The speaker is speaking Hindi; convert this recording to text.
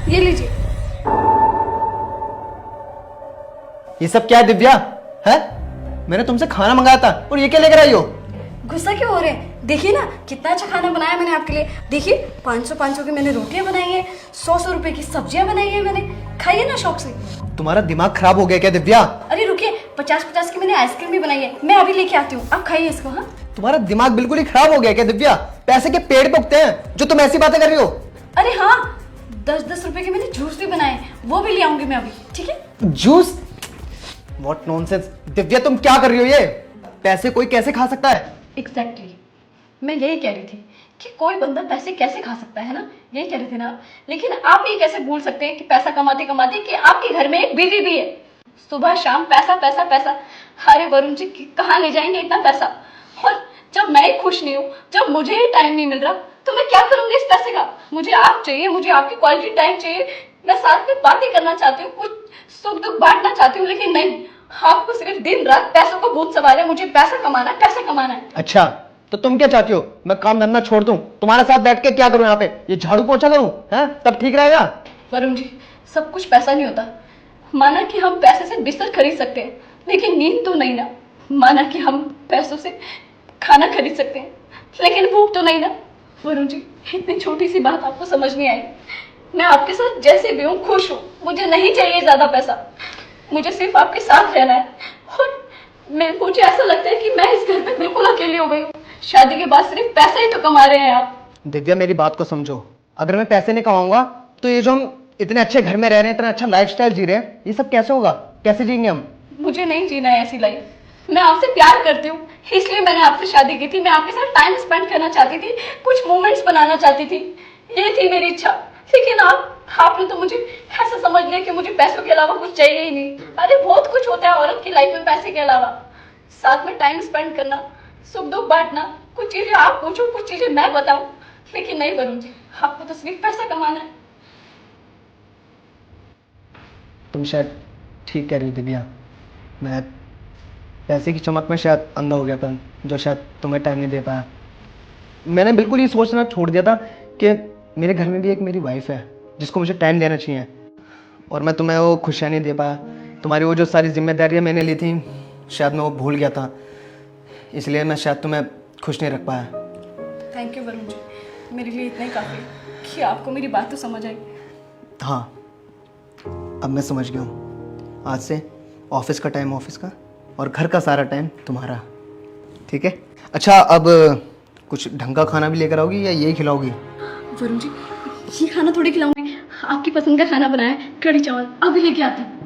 ये लीजिए। ये सब क्या है दिव्या? है? मैंने तुमसे खाना मंगाया था और ये क्या लेकर आई हो? गुस्सा क्यों हो रहे हैं? देखिए ना कितना अच्छा खाना बनाया मैंने आपके लिए। देखिए 500 की मैंने रोटियां बनाई है, 100 रुपए की सब्जियां बनाई है मैंने। खाइए ना शौक से। तुम्हारा दिमाग खराब हो गया क्या दिव्या? अरे रुकिए, 50 की मैंने आइसक्रीम भी बनाई है, मैं अभी लेके आती हूँ, आप खाइए इसको। हाँ तुम्हारा दिमाग बिल्कुल ही खराब हो गया क्या दिव्या? पैसे के पेड़ पे उगते हैं जो तुम ऐसी बातें कर रही हो। अरे हाँ, 10 रुपए के मैंने जूस भी बनाए, वो भी ले आऊंगी मैं अभी, ठीक है? जूस? व्हाट नॉनसेंस दिव्या, तुम क्या कर रही हो? ये पैसे कोई कैसे खा सकता है? एग्जैक्टली मैं यही कह रही थी कि कोई बंदा पैसे कैसे खा सकता है ना, यही कह रहे थे ना आप। लेकिन आप ये कैसे भूल सकते हैं कि पैसा कमाते कमाते कि आपके घर में एक बीवी भी है। सुबह शाम पैसा पैसा पैसा। अरे वरुण जी कहाँ ले जाएंगे इतना पैसा? और जब मैं ही खुश नहीं हूँ, जब मुझे ही टाइम नहीं मिल रहा, तो मैं क्या करूंगी इस पैसे का? मुझे आप चाहिए, मुझे आपकी क्वालिटी टाइम चाहिए। मैं साथ में बातें करना चाहती हूँ, कुछ सुख दुख बांटना चाहती हूँ, लेकिन नहीं, आपको सिर्फ दिन रात पैसों को भूत सवार है। मुझे पैसा कमाना है, पैसा कमाना है। अच्छा तो तुम क्या चाहती हो? मैं काम धंधा छोड़ दूं, तुम्हारे साथ बैठ के क्या करूं? यहाँ पे ये झाड़ू पोछा करूं? हैं? तब ठीक रहेगा? वरुण जी सब कुछ पैसा नहीं होता। माना कि हम पैसे से बिस्तर खरीद सकते हैं, लेकिन नींद तो नहीं ना। माना कि हम पैसों से खाना खरीद सकते हैं, लेकिन भूख तो नहीं ना। वरुण जी इतनी छोटी सी बात आपको समझ नहीं आई। मैं आपके साथ जैसे भी हूँ खुश हूँ, मुझे नहीं चाहिए ज्यादा पैसा, मुझे सिर्फ आपके साथ रहना है। और मुझे ऐसा लगता है कि मैं इस घर पे बिल्कुल अकेली हो गई हूँ। शादी के बाद सिर्फ पैसा ही तो कमा रहे हैं आप। दिव्या मेरी बात को समझो, अगर मैं पैसे नहीं कमाऊंगा तो ये जो हम इतने अच्छे घर में रह रहे हैं, इतना अच्छा लाइफस्टाइल जी रहे हैं, ये सब कैसे होगा? कैसे जिएंगे हम? मुझे नहीं जीना है ऐसी लाइफ। मैं आपसे प्यार करती हूँ, इसलिए मैंने आपसे शादी की थी। मैं आपके साथ टाइम स्पेंड करना चाहती थी, कुछ मोमेंट्स बनाना चाहती थी, ये थी मेरी इच्छा। लेकिन आपने तो मुझे ऐसा समझ लिया कि मुझे पैसों के अलावा कुछ चाहिए ही नहीं। अरे बहुत कुछ होता है औरत की लाइफ में पैसे के अलावा। साथ में टाइम स्पेंड करना, सुख दुख बांटना, कुछ चीजें आप पूछो, कुछ चीजें मैं बताऊं। लेकिन नहीं वरुण जी, आपको तो सिर्फ पैसा कमाना है। तुम शायद ठीक कह रही हो दिव्या, मैं पैसे की चमक में शायद अंधा हो गया था, जो शायद तुम्हें टाइम नहीं दे पाया। मैंने बिल्कुल ये सोचना छोड़ दिया था कि मेरे घर में भी एक मेरी वाइफ है जिसको मुझे टाइम देना चाहिए, और मैं तुम्हें वो खुशियाँ नहीं दे पाया। तुम्हारी वो जो सारी जिम्मेदारियाँ मैंने ली थी, शायद मैं वो भूल गया था, इसलिए मैं शायद तुम्हें खुश नहीं रख पाया। थैंक यू वरुण जी, मेरे लिए इतना ही काफी है कि आपको मेरी बात तो समझ आई। हाँ अब मैं समझ गया हूँ। आज से ऑफिस का टाइम ऑफिस का और घर का सारा टाइम तुम्हारा, ठीक है? अच्छा अब कुछ ढंग का खाना भी लेकर आओगी या यही खिलाओगी? वरुण जी ये खाना थोड़ी खिलाऊंगी, आपकी पसंद का खाना बनाया है, कढ़ी चावल, अभी लेके आती हूँ।